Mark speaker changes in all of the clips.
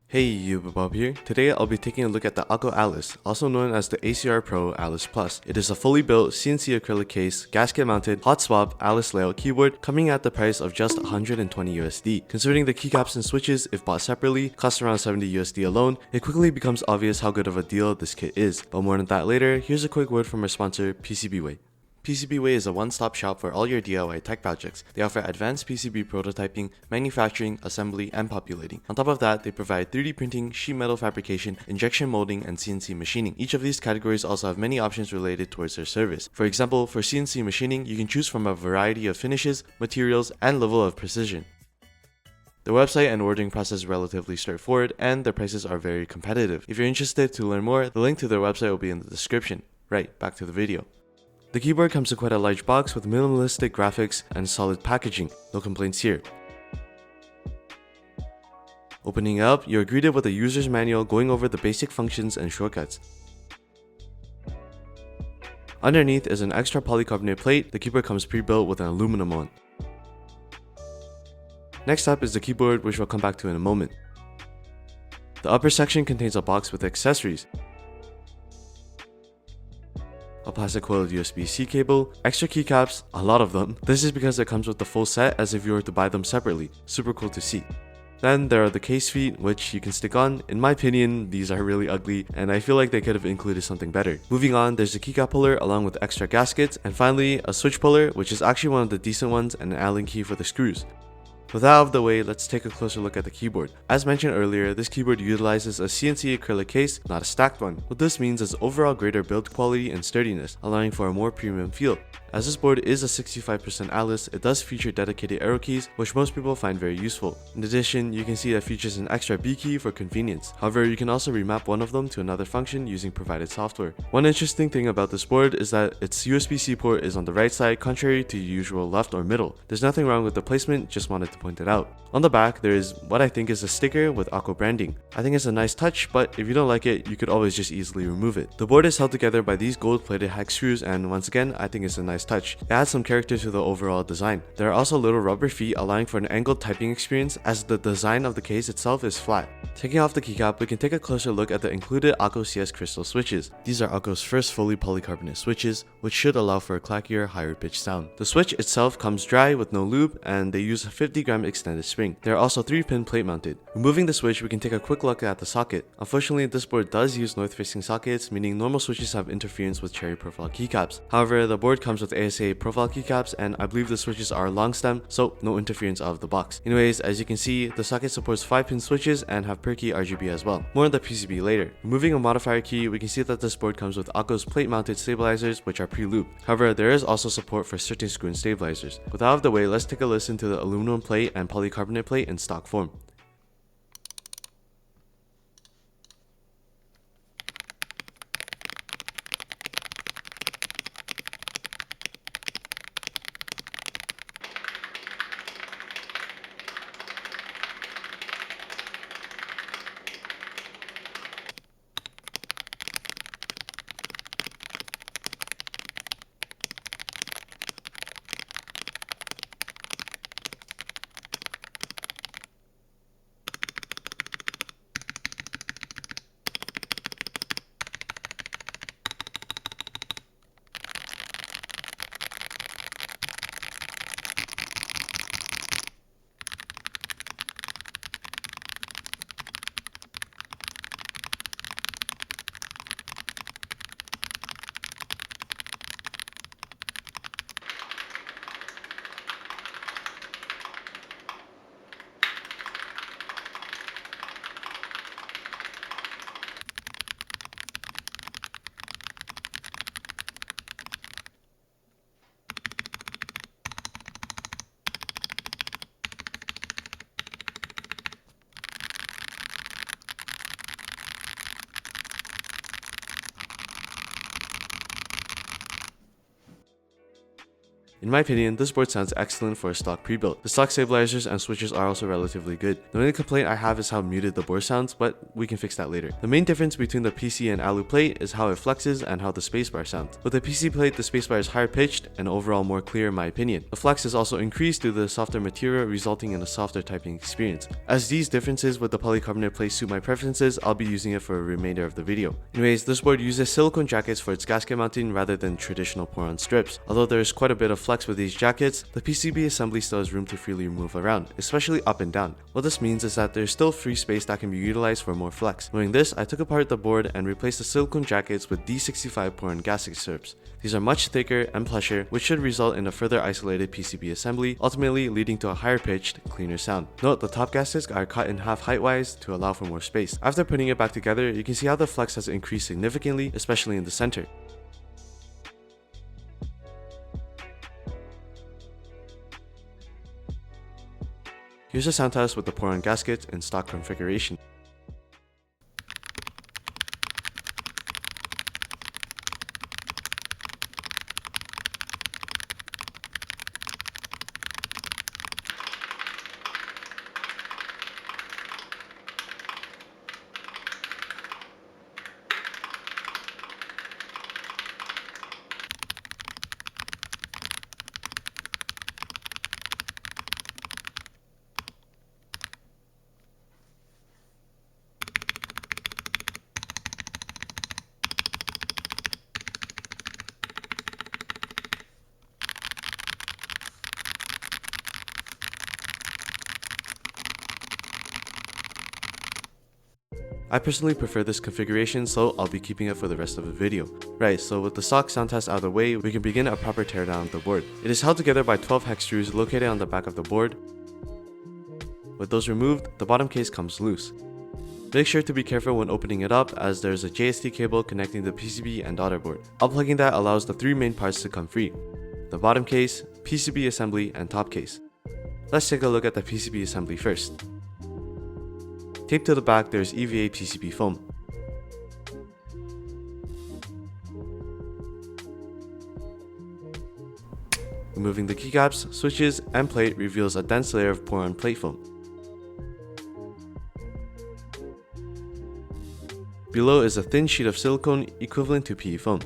Speaker 1: Hey, Bob here. Today I'll be taking a look at the Akko Alice, also known as the ACR Pro Alice Plus. It is a fully built CNC acrylic case, gasket mounted, hot swap Alice layout keyboard coming at the price of just 120 USD. Considering the keycaps and switches, if bought separately, cost around 70 USD alone, it quickly becomes obvious how good of a deal this kit is. But more on that later, here's a quick word from our sponsor, PCBWay. PCBWay is a one-stop shop for all your DIY tech projects. They offer advanced PCB prototyping, manufacturing, assembly, and populating. On top of that, they provide 3D printing, sheet metal fabrication, injection molding, and CNC machining. Each of these categories also have many options related towards their service. For example, for CNC machining, you can choose from a variety of finishes, materials, and level of precision. The website and ordering process is relatively straightforward, and their prices are very competitive. If you're interested to learn more, the link to their website will be in the description. Right, back to the video. The keyboard comes in quite a large box with minimalistic graphics and solid packaging, no complaints here. Opening up, you're greeted with a user's manual going over the basic functions and shortcuts. Underneath is an extra polycarbonate plate. The keyboard comes pre-built with an aluminum one. Next up is the keyboard, which we'll come back to in a moment. The upper section contains a box with accessories, a plastic coiled USB-C cable, extra keycaps, a lot of them. This is because it comes with the full set as if you were to buy them separately. Super cool to see. Then there are the case feet, which you can stick on. In my opinion, these are really ugly, and I feel like they could have included something better. Moving on, there's the keycap puller along with extra gaskets, and finally a switch puller, which is actually one of the decent ones, and an Allen key for the screws. With that out of the way, let's take a closer look at the keyboard. As mentioned earlier, this keyboard utilizes a CNC acrylic case, not a stacked one. What this means is overall greater build quality and sturdiness, allowing for a more premium feel. As this board is a 65% Alice, it does feature dedicated arrow keys, which most people find very useful. In addition, you can see that it features an extra B key for convenience. However, you can also remap one of them to another function using provided software. One interesting thing about this board is that its USB-C port is on the right side, contrary to usual left or middle. There's nothing wrong with the placement, just wanted to point it out. On the back, there is what I think is a sticker with Akko branding. I think it's a nice touch, but if you don't like it, you could always just easily remove it. The board is held together by these gold-plated hex screws, and once again, I think it's a nice touch. It adds some character to the overall design. There are also little rubber feet allowing for an angled typing experience, as the design of the case itself is flat. Taking off the keycap, we can take a closer look at the included Akko CS crystal switches. These are Akko's first fully polycarbonate switches, which should allow for a clackier, higher pitched sound. The switch itself comes dry with no lube, and they use a 50-gram extended spring. There are also 3-pin plate mounted. Removing the switch, we can take a quick look at the socket. Unfortunately, this board does use north-facing sockets, meaning normal switches have interference with cherry profile keycaps. However, the board comes with ASA profile keycaps, and I believe the switches are long stem, so no interference out of the box. Anyways, as you can see, the socket supports 5-pin switches and have per key RGB as well. More on the PCB later. Removing a modifier key, we can see that this board comes with Akko's plate-mounted stabilizers, which are pre-looped. However, there is also support for certain screw-in stabilizers. With that out of the way, let's take a listen to the aluminum plate and polycarbonate plate in stock form. In my opinion, this board sounds excellent for a stock pre-built. The stock stabilizers and switches are also relatively good. The only complaint I have is how muted the board sounds, but we can fix that later. The main difference between the PC and alu plate is how it flexes and how the spacebar sounds. With the PC plate, the spacebar is higher pitched and overall more clear in my opinion. The flex is also increased due to the softer material, resulting in a softer typing experience. As these differences with the polycarbonate plate suit my preferences, I'll be using it for the remainder of the video. Anyways, this board uses silicone jackets for its gasket mounting rather than traditional poron strips. Although there is quite a bit of flex with these jackets, the PCB assembly still has room to freely move around, especially up and down. What this means is that there's still free space that can be utilized for more flex. Knowing this, I took apart the board and replaced the silicone jackets with D65 poron gasket strips. These are much thicker and plusher, which should result in a further isolated PCB assembly, ultimately leading to a higher pitched, cleaner sound. Note the top gaskets are cut in half height-wise to allow for more space. After putting it back together, you can see how the flex has increased significantly, especially in the center. Here's a sound test with the poron gasket in stock configuration. I personally prefer this configuration, so I'll be keeping it for the rest of the video. Right, so with the stock sound test out of the way, we can begin a proper teardown of the board. It is held together by 12 hex screws located on the back of the board. With those removed, the bottom case comes loose. Make sure to be careful when opening it up, as there is a JST cable connecting the PCB and daughter board. Unplugging that allows the three main parts to come free: the bottom case, PCB assembly, and top case. Let's take a look at the PCB assembly first. Taped to the back, there is EVA PCB foam. Removing the keycaps, switches, and plate reveals a dense layer of poron plate foam. Below is a thin sheet of silicone equivalent to PE foam.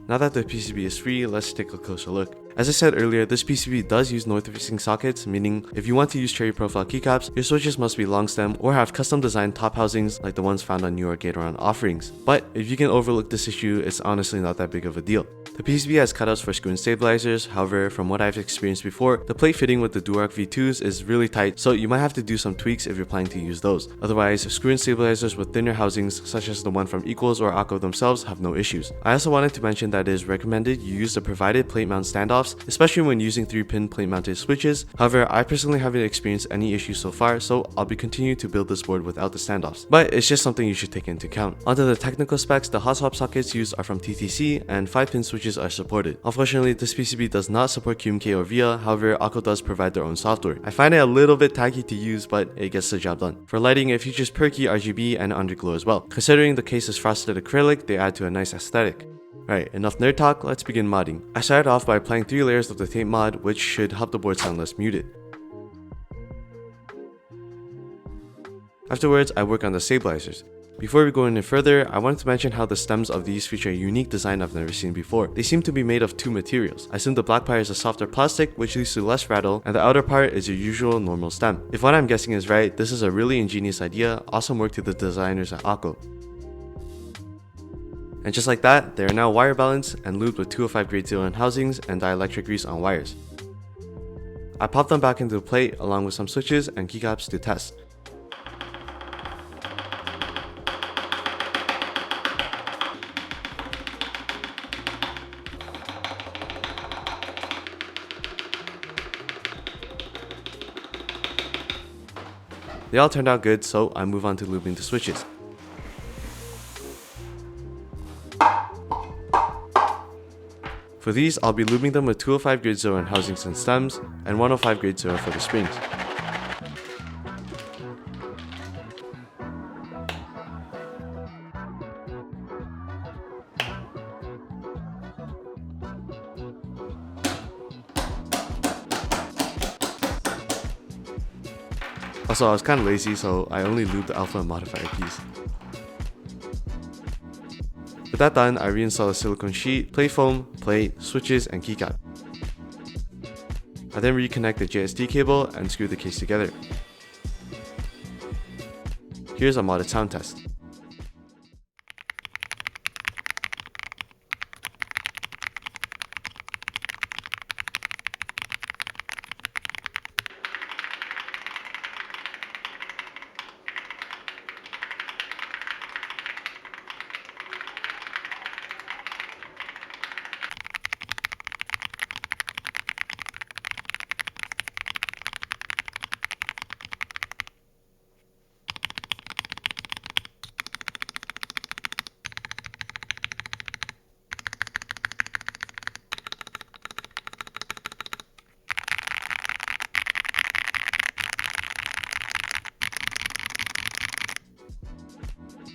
Speaker 1: Now that the PCB is free, let's take a closer look. As I said earlier, this PCB does use north-facing sockets, meaning if you want to use cherry profile keycaps, your switches must be long stem or have custom designed top housings like the ones found on newer gateron offerings. But if you can overlook this issue, it's honestly not that big of a deal. The PCB has cutouts for screw and stabilizers. However, from what I've experienced before, the plate fitting with the Duroc V2s is really tight, so you might have to do some tweaks if you're planning to use those. Otherwise, screw and stabilizers with thinner housings, such as the one from Equals or Akko themselves, have no issues. I also wanted to mention that it is recommended you use the provided plate mount standoffs, especially when using 3-pin plate mounted switches. However, I personally haven't experienced any issues so far, so I'll be continuing to build this board without the standoffs. But it's just something you should take into account. Onto the technical specs, the hotswap sockets used are from TTC, and 5-pin switches are supported. Unfortunately, this PCB does not support QMK or VIA, however, Akko does provide their own software. I find it a little bit tacky to use, but it gets the job done. For lighting, it features perky RGB and underglow as well. Considering the case is frosted acrylic, they add to a nice aesthetic. Right, enough nerd talk, let's begin modding. I started off by applying 3 layers of the tape mod, which should help the board sound less muted. Afterwards, I work on the stabilizers. Before we go any further, I wanted to mention how the stems of these feature a unique design I've never seen before. They seem to be made of 2 materials. I assume the black part is a softer plastic, which leads to less rattle, and the outer part is your usual normal stem. If what I'm guessing is right, this is a really ingenious idea. Awesome work to the designers at Akko. And just like that, they are now wire balanced and lubed with 205 grade zeolite housings and dielectric grease on wires. I popped them back into the plate along with some switches and keycaps to test. They all turned out good, so I move on to lubing the switches. For these, I'll be lubing them with 205 grade zeolite housings and stems, and 105 grade zeolite for the springs. Also, I was kind of lazy, so I only lubed the alpha and modifier keys. With that done, I reinstall the silicone sheet, plate foam, plate, switches, and keycap. I then reconnect the JST cable and screw the case together. Here's a modded sound test.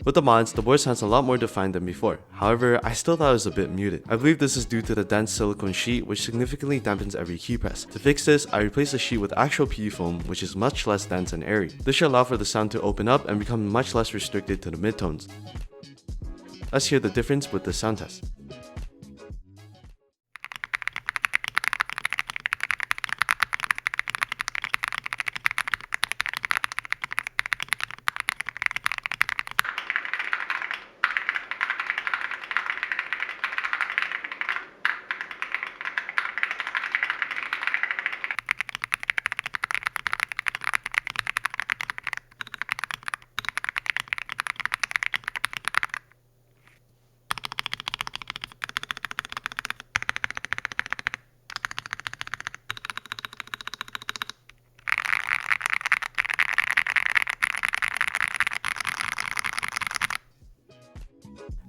Speaker 1: With the mods, the voice sounds a lot more defined than before. However, I still thought it was a bit muted. I believe this is due to the dense silicone sheet, which significantly dampens every key press. To fix this, I replaced the sheet with actual PE foam, which is much less dense and airy. This should allow for the sound to open up and become much less restricted to the midtones. Let's hear the difference with the sound test.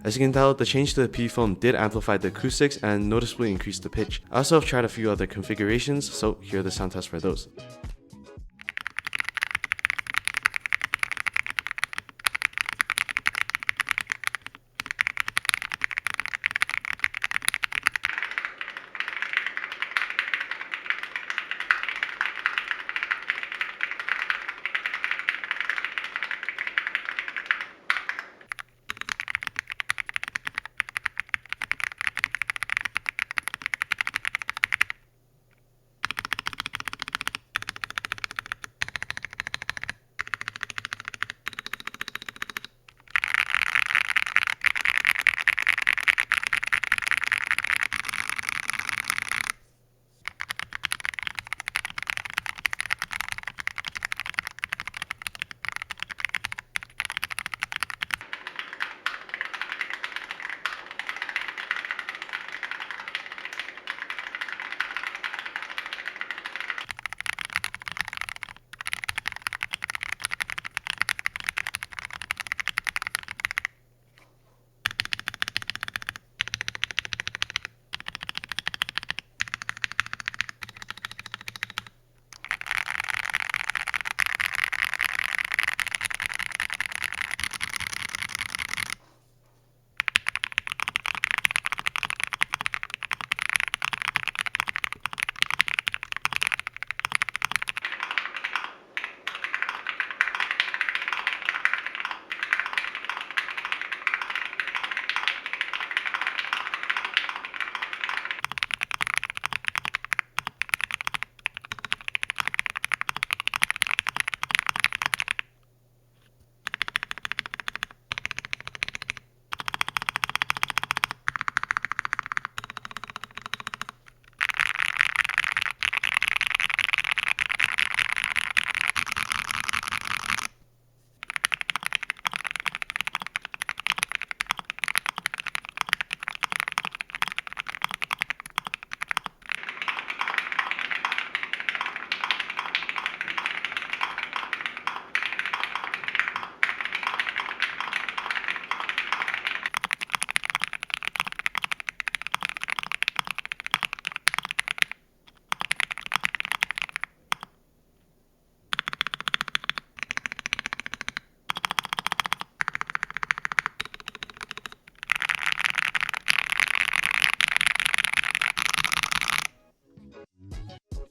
Speaker 1: As you can tell, the change to the PE foam did amplify the acoustics and noticeably increase the pitch. I also have tried a few other configurations, so here are the sound tests for those.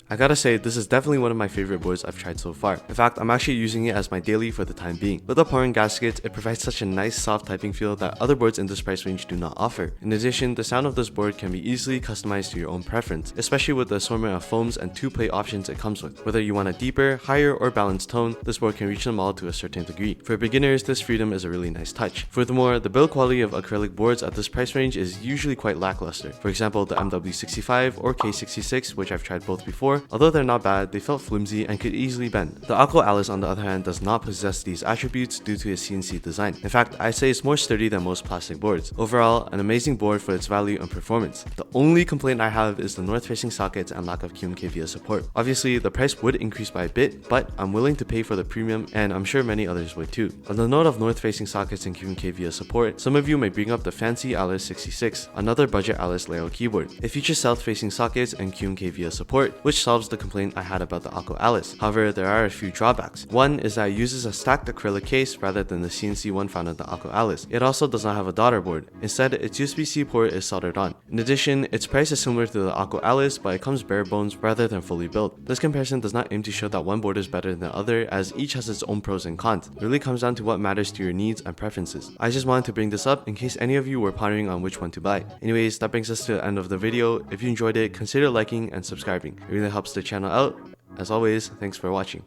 Speaker 1: I gotta say, this is definitely one of my favorite boards I've tried so far. In fact, I'm actually using it as my daily for the time being. With the poron gaskets, it provides such a nice soft typing feel that other boards in this price range do not offer. In addition, the sound of this board can be easily customized to your own preference, especially with the assortment of foams and 2-play options it comes with. Whether you want a deeper, higher, or balanced tone, this board can reach them all to a certain degree. For beginners, this freedom is a really nice touch. Furthermore, the build quality of acrylic boards at this price range is usually quite lackluster. For example, the MW65 or K66, which I've tried both before, although they're not bad, they felt flimsy and could easily bend. The Akko Alice, on the other hand, does not possess these attributes due to its CNC design. In fact, I'd say it's more sturdy than most plastic boards. Overall, an amazing board for its value and performance. The only complaint I have is the north-facing sockets and lack of QMK via support. Obviously, the price would increase by a bit, but I'm willing to pay for the premium, and I'm sure many others would too. On the note of north-facing sockets and QMK via support, some of you may bring up the fancy Alice 66, another budget Alice layout keyboard. It features south-facing sockets and QMK via support, which solves the complaint I had about the Akko Alice. However, there are a few drawbacks. One is that it uses a stacked acrylic case rather than the CNC one found on the Akko Alice. It also does not have a daughter board. Instead, its USB-C port is soldered on. In addition, its price is similar to the Akko Alice, but it comes bare bones rather than fully built. This comparison does not aim to show that one board is better than the other, as each has its own pros and cons. It really comes down to what matters to your needs and preferences. I just wanted to bring this up in case any of you were pondering on which one to buy. Anyways, that brings us to the end of the video. If you enjoyed it, consider liking and subscribing. It really helps the channel out. As always, thanks for watching.